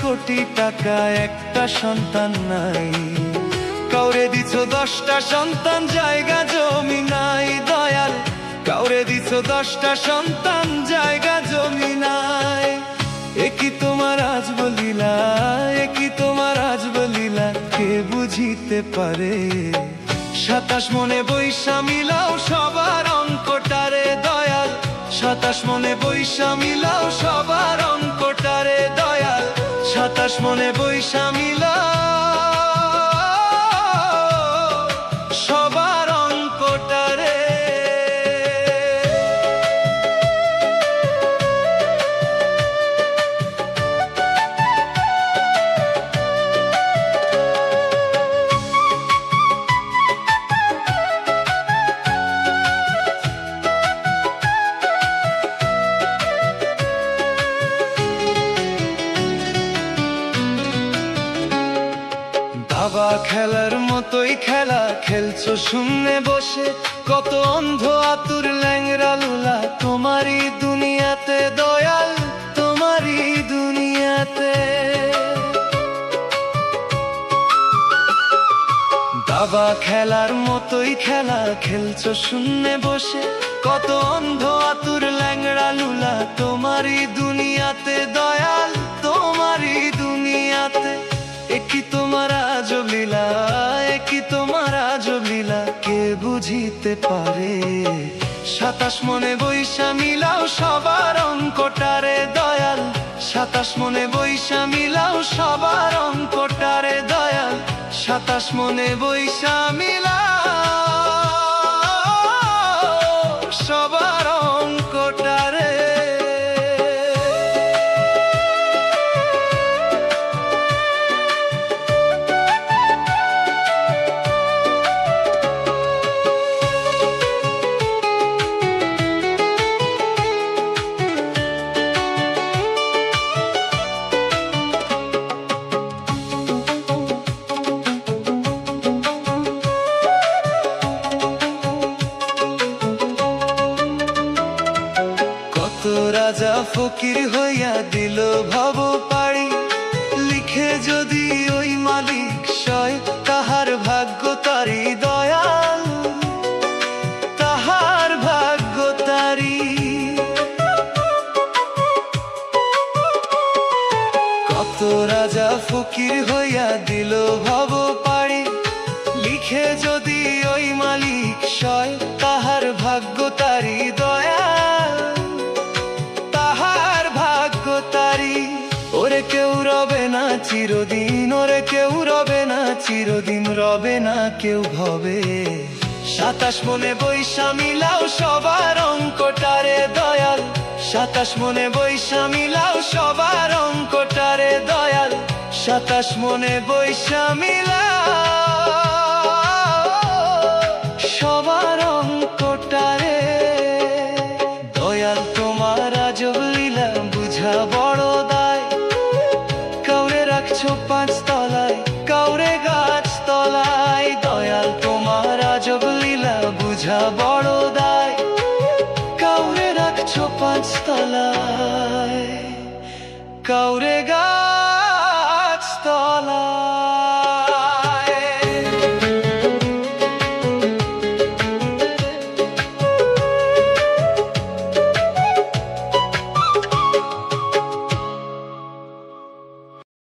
কোটি টাকা, একটা সন্তান নাই। কাউরে দিছো 10টা সন্তান, জায়গা জমি নাই দয়াল। কাউরে দিছো 10টা সন্তান, জায়গা জমি নাই। একই তোমার আজ বলিলা, একই তোমার আজ বলিলা, কে বুঝিতে পারে? 27 মনে বৈশা মিলাও সবার অঙ্কটারে দয়াল। 27 মনে বৈশা মিলাও সবার অঙ্কটারে দয়াল। 27 মনে বৈশা মিলাও সবার অঙ্কটারে। দাবা খেলার মতোই খেলা খেলছো শূন্যে বসে, কত অন্ধ আতুর ল্যাংরা লুলা তোমারই দুনিয়াতে দয়াল, তোমারই দুনিয়াতে। দাবা খেলার মতোই খেলা খেলছো শূন্যে বসে, কত অন্ধ আতুর ল্যাংরা লুলা তোমারই দুনিয়াতে দয়াল, তোমারই দুনিয়াতে। একই তোমার আজব লীলা, একই তোমার আজব লীলা, কে বুঝিতে পারে? 27 মনে বৈশা মিলাও সবার অঙ্কটারে দয়াল। 27 মনে বৈশা মিলাও সবার অঙ্কটারে দয়াল। 27 মনে বৈশা মিলাও সবার অঙ্কটারে। রাজা ফকির হইয়া দিল ভব পাড়ি, লিখে যদি ওই মালিক সয়, তাহার ভাগ্য তারি দয়াল, তাহার ভাগ্য তারি। কত রাজা ফকির হইয়া দিল ভব পাড়ি, লিখে যদি ওই মালিক সয়, তাহার ভাগ্য তারি দয়াল, তাহার ভাগ্য তারি। ওরে কেউ রবে না চিরদিন, ওরে কেউ রবে না চিরদিন, রবে না কেউ ভবে। 27 মনে বৈশা মিলাও সবার অঙ্কটারে দয়াল। 27 মনে বৈশা মিলাও সবার অঙ্কটারে দয়াল। 27 মনে বৈশা মিলাও সবার অঙ্কটারে দয়াল। তোমার আজব লীলা বুঝা বড় দায়, কাউরে রাখছো 5 তলায়, কাউরে গাছ তলায় দয়াল। তোমার আজব লীলা বুঝা বড় দায়, কাউরে রাখছো 5 তলায়, কাউরে গাছ